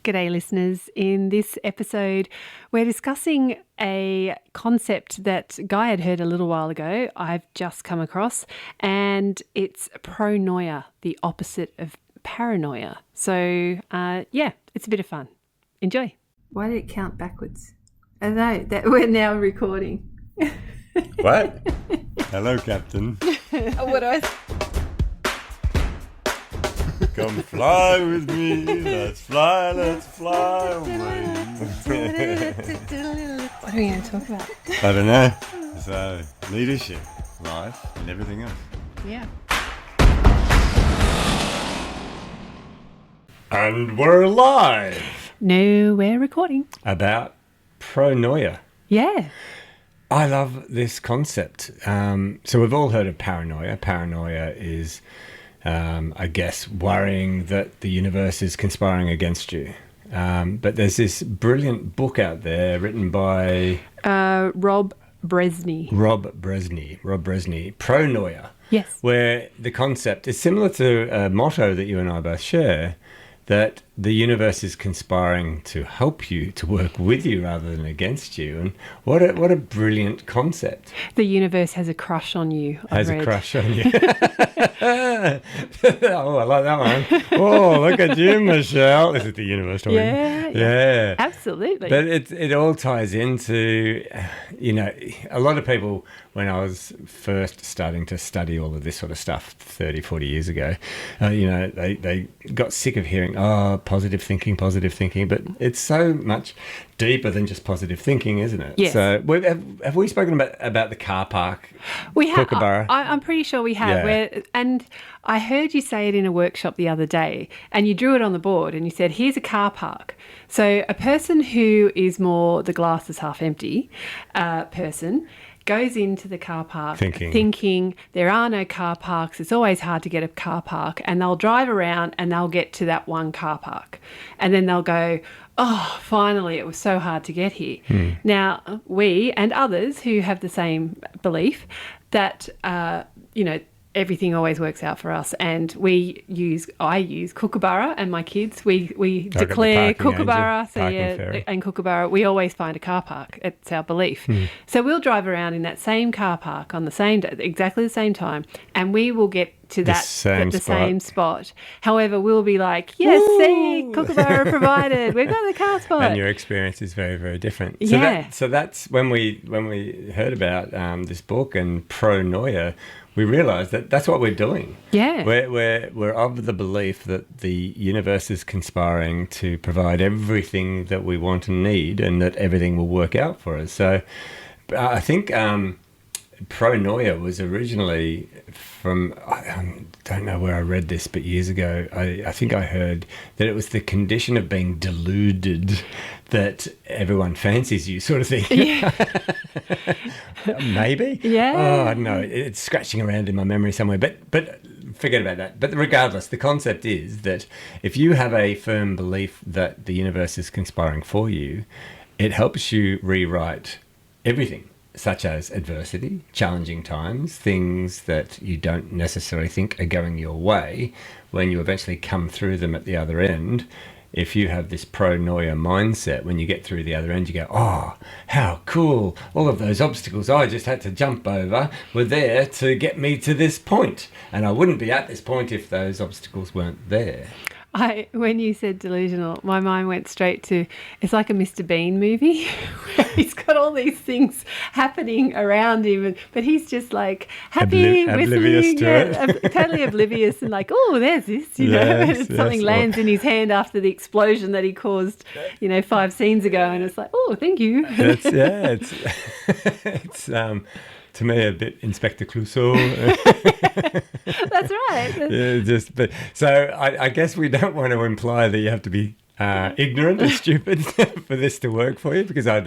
G'day listeners. In this episode, we're discussing a concept that Guy had heard a little while ago, I've just come across, and it's pronoia, the opposite of paranoia. So, it's a bit of fun. Enjoy. Why did it count backwards? I don't know, that we're now recording. What? Hello, Captain. What do I... Come fly with me. Let's fly away. What are we going to talk about? I don't know. So, leadership, life, and everything else. Yeah. And we're live. No, we're recording. About pronoia. Yeah. I love this concept. So we've all heard of paranoia. Paranoia is, I guess, worrying that the universe is conspiring against you. But there's this brilliant book out there written by... Rob Brezsny. Rob Brezsny, Pronoia. Yes. Where the concept is similar to a motto that you and I both share, that the universe is conspiring to help you, to work with you rather than against you. And what a brilliant concept. The universe has a crush on you. Has a crush on you. Oh, I like that one. Oh, look at you, Michelle. This is the universe talking. Yeah. Absolutely. But it all ties into, a lot of people, when I was first starting to study all of this sort of stuff 30, 40 years ago, they got sick of hearing, positive thinking, but it's so much deeper than just positive thinking, isn't it? Yes. So have we spoken about the car park? We have. Kookaburra? I'm pretty sure we have. Yeah. And I heard you say it in a workshop the other day, and you drew it on the board and you said, here's a car park. So a person who is more the glass is half empty person goes into the car park thinking there are no car parks, it's always hard to get a car park, and they'll drive around and they'll get to that one car park. And then they'll go, oh, finally, it was so hard to get here. Now, we and others who have the same belief that, everything always works out for us, and I use Kookaburra, and my kids, we declare Kookaburra, and Kookaburra, we always find a car park. It's our belief. So we'll drive around in that same car park on the same day, exactly the same time, and we will get to the same spot. However, we'll be like, yes, see, Kookaburra provided. We've got the car spot. And your experience is very, very different. So that's when we heard about this book and pronoia, we realised that that's what we're doing. Yeah. We're of the belief that the universe is conspiring to provide everything that we want and need, and that everything will work out for us. So I think pronoia was originally from, I don't know where I read this, but years ago, I think I heard that it was the condition of being deluded that everyone fancies you, sort of thing. Yeah. Maybe? Yeah. Oh, I don't know. It's scratching around in my memory somewhere, but forget about that. But regardless, the concept is that if you have a firm belief that the universe is conspiring for you, it helps you rewrite everything, such as adversity, challenging times, things that you don't necessarily think are going your way. When you eventually come through them at the other end, if you have this pronoia mindset, when you get through the other end, you go, oh, how cool. All of those obstacles I just had to jump over were there to get me to this point. And I wouldn't be at this point if those obstacles weren't there. When you said delusional, my mind went straight to, it's like a Mr. Bean movie where he's got all these things happening around him, but he's just like happy, oblivious to it. Totally oblivious, and like, oh, there's this, something lands in his hand after the explosion that he caused, 5 scenes ago, and it's like, oh, thank you. It's to me a bit Inspector Clouseau. That's right. So I guess we don't want to imply that you have to be ignorant and stupid for this to work for you, because I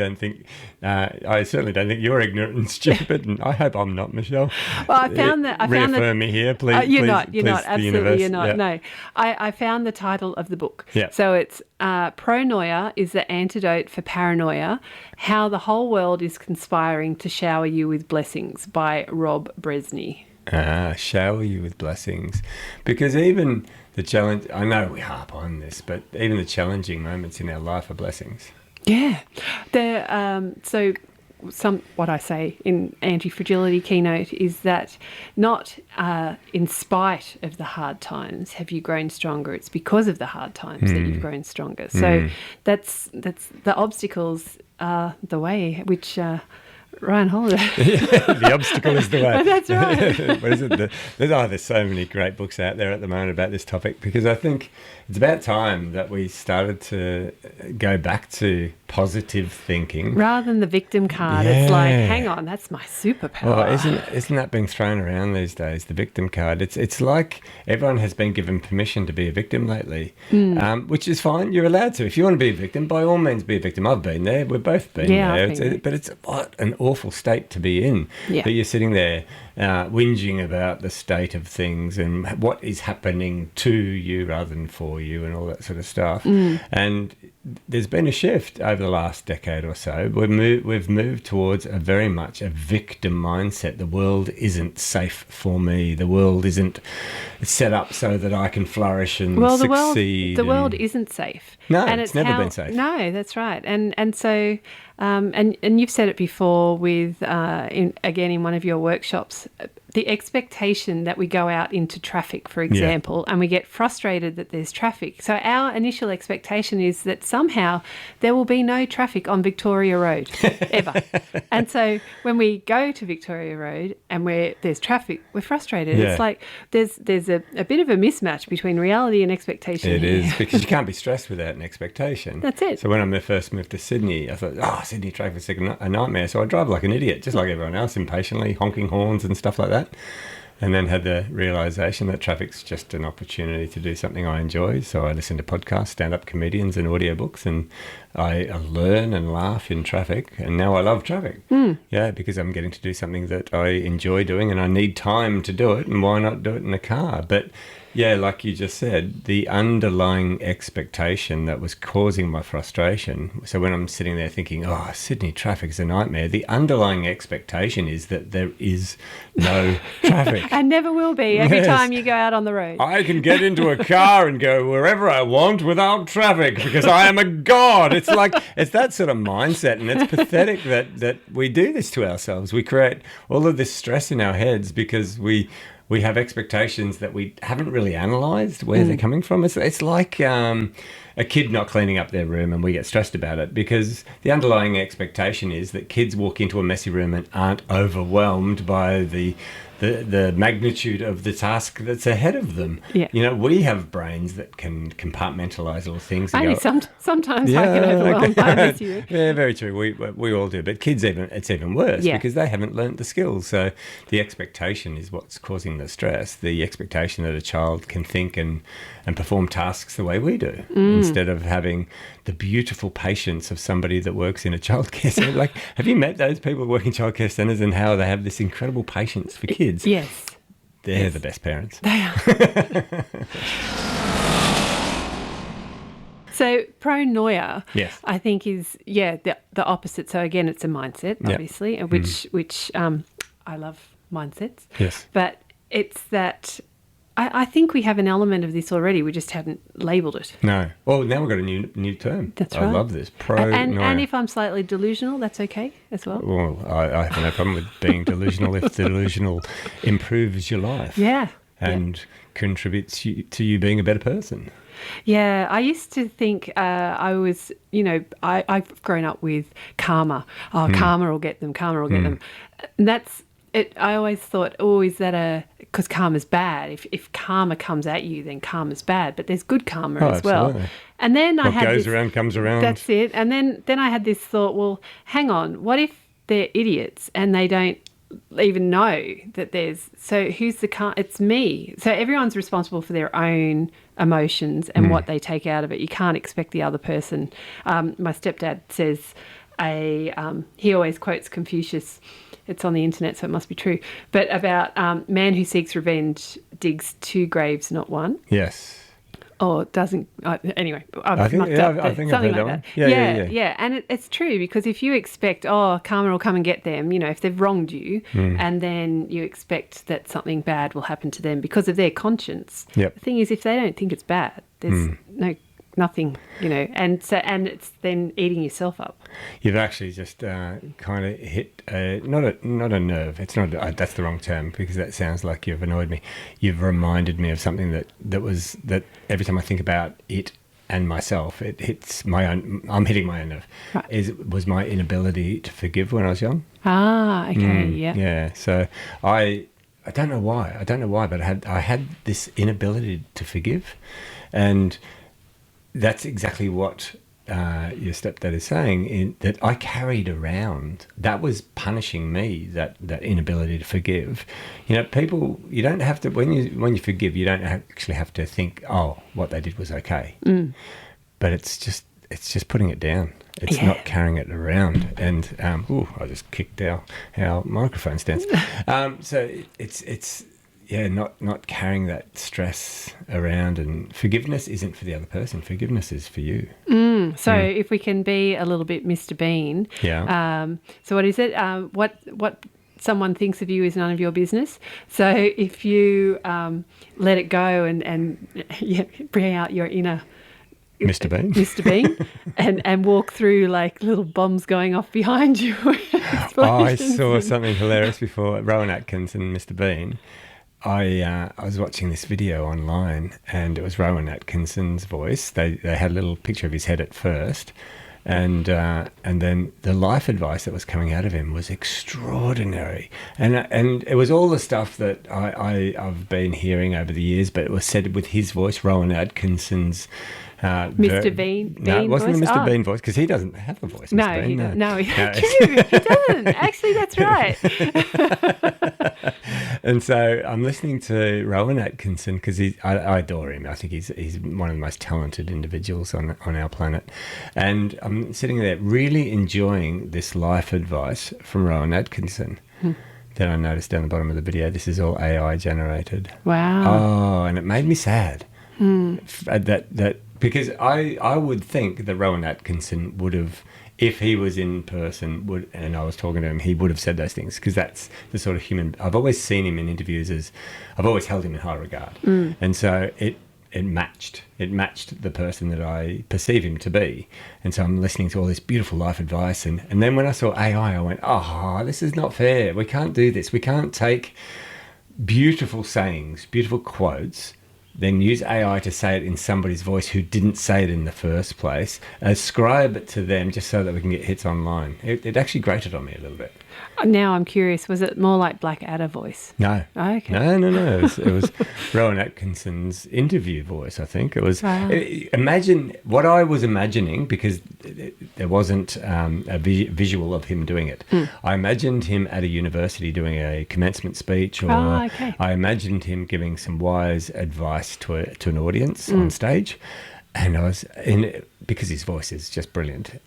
certainly don't think you're ignorant and stupid, and I hope I'm not, Michelle. Well, I found reaffirm me here, please. You're not, absolutely you're not. Yeah. No, I found the title of the book. Yeah. So it's Pronoia is the antidote for paranoia, how the whole world is conspiring to shower you with blessings, by Rob Brezsny. Shower you with blessings. Because even the challenge. I know we harp on this, but even the challenging moments in our life are blessings. Yeah. What I say in Anti-Fragility Keynote is that not in spite of the hard times have you grown stronger. It's because of the hard times that you've grown stronger. So that's the obstacles are the way, which Ryan Holiday. The obstacle is the way. That's right. What is it? There's so many great books out there at the moment about this topic, because I think it's about time that we started to go back to positive thinking. Rather than the victim card, it's like, hang on, that's my superpower. Well, isn't that being thrown around these days, the victim card? It's like everyone has been given permission to be a victim lately, which is fine. You're allowed to. If you want to be a victim, by all means be a victim. I've been there. We've both been there. But it's what an awful state to be in. Yeah. That you're sitting there whinging about the state of things and what is happening to you rather than for you and all that sort of stuff. And there's been a shift over the last decade or so. We've moved towards very much a victim mindset. The world isn't safe for me. The world isn't set up so that I can flourish and succeed. The world isn't safe. No, it's never been safe. No, that's right. And so and you've said it before with in one of your workshops, the expectation that we go out into traffic, for example, and we get frustrated that there's traffic. So our initial expectation is that somehow there will be no traffic on Victoria Road ever. And so when we go to Victoria Road and where there's traffic, we're frustrated. Yeah. It's like there's a bit of a mismatch between reality and expectation. It is, because you can't be stressed without an expectation. That's it. So when I first moved to Sydney, I thought, Sydney traffic's a nightmare. So I drive like an idiot, just like everyone else, impatiently, honking horns and stuff like that. And then had the realisation that traffic's just an opportunity to do something I enjoy. So I listen to podcasts, stand-up comedians and audiobooks, and I learn and laugh in traffic. And now I love traffic. Yeah, because I'm getting to do something that I enjoy doing and I need time to do it. And why not do it in a car? But yeah, like you just said, the underlying expectation that was causing my frustration. So when I'm sitting there thinking, Sydney traffic's a nightmare, the underlying expectation is that there is no traffic. And never will be every time you go out on the road. I can get into a car and go wherever I want without traffic because I am a god. It's that sort of mindset, and it's pathetic that we do this to ourselves. We create all of this stress in our heads because we have expectations that we haven't really analysed where they're coming from. It's like a kid not cleaning up their room, and we get stressed about it because the underlying expectation is that kids walk into a messy room and aren't overwhelmed by the magnitude of the task that's ahead of them. Yeah. You know, we have brains that can compartmentalize all things. Only sometimes I get overwhelmed by this. Yeah, very true. We all do. But kids, it's even worse because they haven't learnt the skills. So the expectation is what's causing the stress. The expectation that a child can think and perform tasks the way we do instead of having the beautiful patience of somebody that works in a childcare centre. Like, have you met those people who work in childcare centres and how they have this incredible patience for kids? Yes. They're the best parents. They are. So pronoia, I think, is the opposite. So again, it's a mindset, obviously, which I love mindsets. Yes. But it's that I think we have an element of this already. We just haven't labelled it. No. Well, now we've got a new term. That's right. I love this. Pronoia. And if I'm slightly delusional, that's okay as well. Well, I have no problem with being delusional if delusional improves your life. Yeah. And contributes to you being a better person. Yeah, I used to think I've grown up with karma. Karma will get them, karma will get them. And that's it. I always thought, is that because karma's bad. If karma comes at you, then karma's bad. But there's good karma as absolutely. well. And then what goes around comes around. That's it. And then I had this thought, well, hang on, what if they're idiots and they don't even know that there's... So who's the... It's me. So everyone's responsible for their own emotions and what they take out of it. You can't expect the other person. My stepdad says he always quotes Confucius. It's on the internet, so it must be true. But about man who seeks revenge digs 2 graves, not 1. Yes. or doesn't. Anyway, I I've think, mucked yeah, up I think I've something heard like that that. one. Yeah. And it's true, because if you expect, karma will come and get them, if they've wronged you, and then you expect that something bad will happen to them because of their conscience. Yep. The thing is, if they don't think it's bad, there's nothing, and it's then eating yourself up. You've actually just kind of hit not a nerve. It's not. That's the wrong term, because that sounds like you've annoyed me. You've reminded me of something that every time I think about it and myself, it hits my own. I'm hitting my own nerve. Right. Was my inability to forgive when I was young. Ah, okay, yeah. Yeah. So I don't know why. But I had this inability to forgive, and that's exactly what your stepdad is saying, that I carried around. That was punishing me, that inability to forgive. People, you don't have to, when you forgive, you don't actually have to think, what they did was okay. But it's just putting it down. It's not carrying it around. And I just kicked our microphone stands. So it's not carrying that stress around, and forgiveness isn't for the other person. Forgiveness is for you. So if we can be a little bit Mr. Bean. Yeah. So what is it? What someone thinks of you is none of your business. So if you let it go and bring out your inner Mr. Bean. Mr. Bean, and walk through like little bombs going off behind you. I saw something hilarious before. Rowan Atkinson, Mr. Bean. I was watching this video online, and it was Rowan Atkinson's voice. They had a little picture of his head at first, and then the life advice that was coming out of him was extraordinary, and it was all the stuff that I've been hearing over the years, but it was said with his voice, Rowan Atkinson's. Mr. Bean. No, it wasn't voice? the Mr. Bean voice, because he doesn't have a voice. Mr. Bean, He doesn't. Actually, that's right. And so I'm listening to Rowan Atkinson, because I adore him. I think he's one of the most talented individuals on our planet. And I'm sitting there really enjoying this life advice from Rowan Atkinson. Then I noticed down the bottom of the video, this is all AI generated. Wow. Oh, and it made me sad. That because I would think that Rowan Atkinson would have, if he was in person, and I was talking to him, he would have said those things, because that's the sort of human. I've always seen him in interviews I've always held him in high regard, and so it matched the person that I perceive him to be. And so I'm listening to all this beautiful life advice, and then when I saw AI, I went, this is not fair. We can't do this. We can't take beautiful sayings, beautiful quotes, then use AI to say it in somebody's voice who didn't say it in the first place, ascribe it to them just so that we can get hits online. It actually grated on me a little bit. Now I'm curious, was it more like Blackadder voice? No. Oh, okay. No. It was Rowan Atkinson's interview voice, I think. It was. Wow. Imagine what I was imagining, because there wasn't a visual of him doing it. I imagined him at a university doing a commencement speech, or okay. I imagined him giving some wise advice to an audience on stage. And I was because his voice is just brilliant.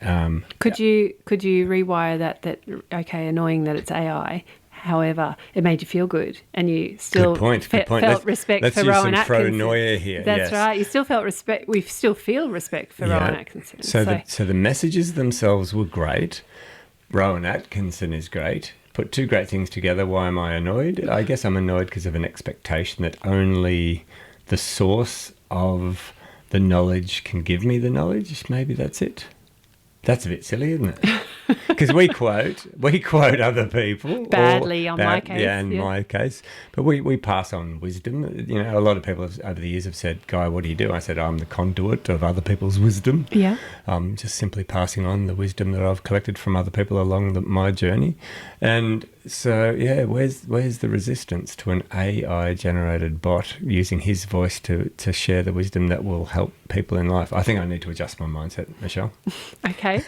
Could you rewire that? Okay, annoying that it's AI. However, it made you feel good, and you still felt respect for Rowan Atkinson. Let's use some Pronoia here. That's right. You still felt respect. We still feel respect for Rowan Atkinson. So the messages themselves were great. Rowan Atkinson is great. Put two great things together. Why am I annoyed? I guess I'm annoyed because of an expectation that only the source of the knowledge can give me the knowledge. Maybe that's it. That's a bit silly, isn't it? Because we quote other people badly my case. Yeah, in my case. But we pass on wisdom. A lot of people over the years have said, "Guy, what do you do?" I said, "I'm the conduit of other people's wisdom." Yeah. I'm just simply passing on the wisdom that I've collected from other people along my journey. And so, where's the resistance to an AI-generated bot using his voice to share the wisdom that will help people in life? I think I need to adjust my mindset, Michelle. Okay.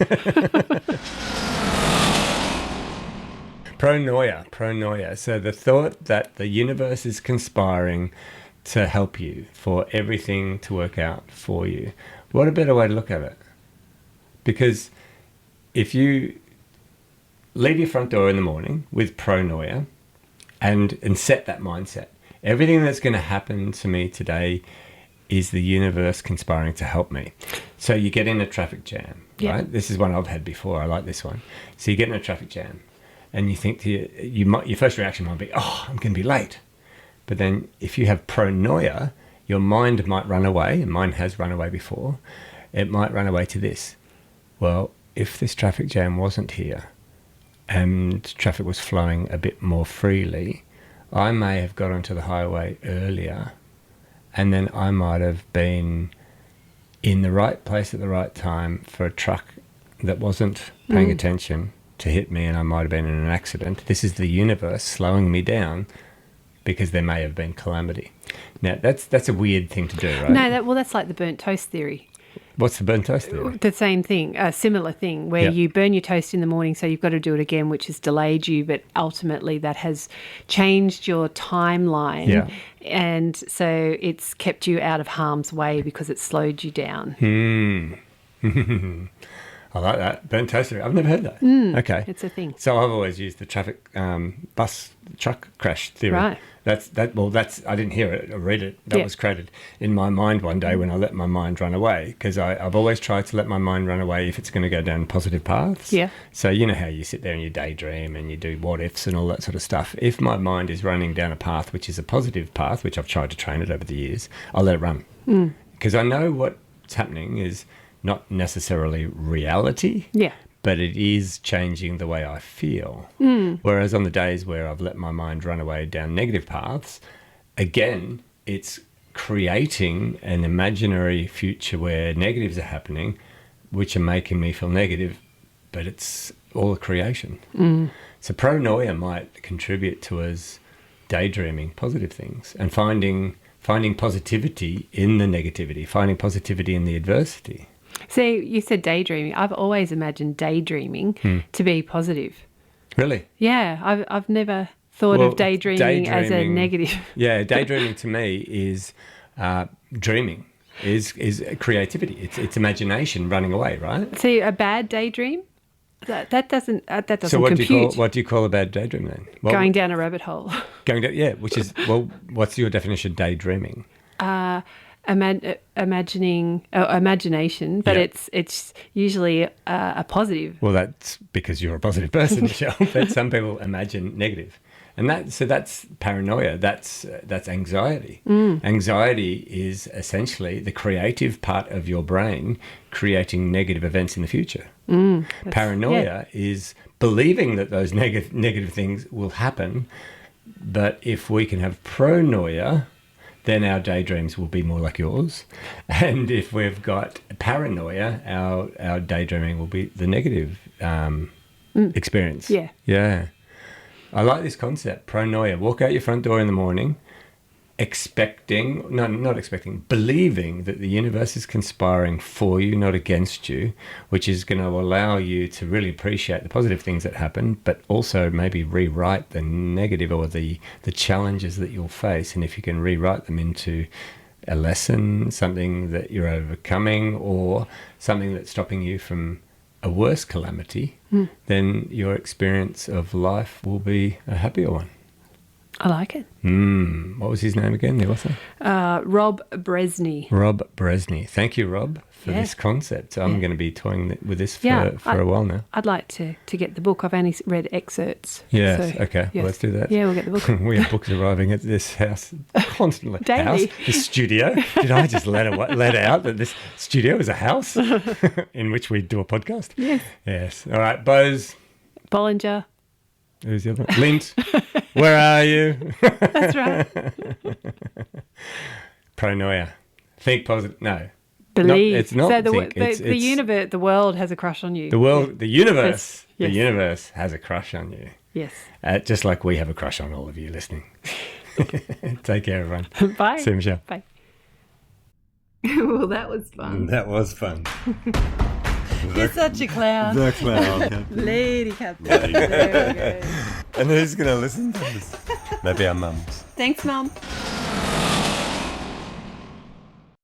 Pronoia. So the thought that the universe is conspiring to help you, for everything to work out for you. What a better way to look at it? Because if you leave your front door in the morning with pronoia and set that mindset, everything that's going to happen to me today is the universe conspiring to help me. So you get in a traffic jam, right? This is one I've had before. I like this one. So you get in a traffic jam and you think your first reaction might be, oh, I'm going to be late. But then if you have pronoia, your mind might run away, and mine has run away before. It might run away to this. Well, if this traffic jam wasn't here and traffic was flowing a bit more freely, I may have got onto the highway earlier, and then I might have been in the right place at the right time for a truck that wasn't paying attention to hit me, and I might have been in an accident. This is the universe slowing me down because there may have been calamity. Now, that's a weird thing to do, right? No, that's like the burnt toast theory. What's the burnt toast theory? The same thing, a similar thing, where you burn your toast in the morning, so you've got to do it again, which has delayed you, but ultimately that has changed your timeline. Yeah. And so it's kept you out of harm's way because it slowed you down. I like that. Burnt toast theory. I've never heard that. Okay. It's a thing. So I've always used the traffic truck crash theory. Right. That's I didn't hear it or read it. That was created in my mind one day when I let my mind run away, because I've always tried to let my mind run away if it's going to go down positive paths. Yeah. So you know how you sit there and you daydream and you do what ifs and all that sort of stuff. If my mind is running down a path which is a positive path, which I've tried to train it over the years, I'll let it run. Because I know what's happening is not necessarily reality. Yeah. But it is changing the way I feel. Whereas on the days where I've let my mind run away down negative paths, again, it's creating an imaginary future where negatives are happening, which are making me feel negative, but it's all a creation. So pronoia might contribute to us daydreaming positive things and finding positivity in the negativity, finding positivity in the adversity. So you said daydreaming. I've always imagined daydreaming to be positive. Really? Yeah, I've never thought of daydreaming as a negative. Yeah, daydreaming to me is dreaming, is creativity. It's imagination running away, right? See, a bad daydream? That doesn't So what compute. What do you call a bad daydream then? Going down a rabbit hole. Going down, yeah. Which is what's your definition of daydreaming? Imagination, but it's usually a positive. Well, that's because you're a positive person, Michelle. But some people imagine negative, and that's paranoia. That's anxiety. Anxiety is essentially the creative part of your brain creating negative events in the future. Paranoia is believing that those negative things will happen, but if we can have pronoia, then our daydreams will be more like yours. And if we've got paranoia, our daydreaming will be the negative experience. Yeah. Yeah. I like this concept, pronoia. Walk out your front door in the morning believing that the universe is conspiring for you, not against you, which is going to allow you to really appreciate the positive things that happen, but also maybe rewrite the negative or the challenges that you'll face. And if you can rewrite them into a lesson, something that you're overcoming, or something that's stopping you from a worse calamity, then your experience of life will be a happier one. I like it. What was his name again, the author? Rob Brezsny. Rob Brezsny. Thank you, Rob, for this concept. I'm going to be toying with this for a while now. I'd like to get the book. I've only read excerpts. Yes, so, okay. Yes. Well, let's do that. Yeah, we'll get the book. We have books arriving at this house constantly. Daily. This studio. Did I just let out that this studio is a house in which we do a podcast? Yes. Yes. All right, Bose. Bollinger. Who's the other? Lint. Where are you? That's right. Pronoia. Think positive. No. Believe. It's not. So the universe, the world has a crush on you. The universe. Yes. The universe has a crush on you. Yes. Just like we have a crush on all of you listening. Take care, everyone. Bye. See you, Michelle. Bye. Well, that was fun. That was fun. You're such a clown. The clown. Lady Captain. There we go. And who's going to listen to this? Maybe our mums. Thanks, Mum.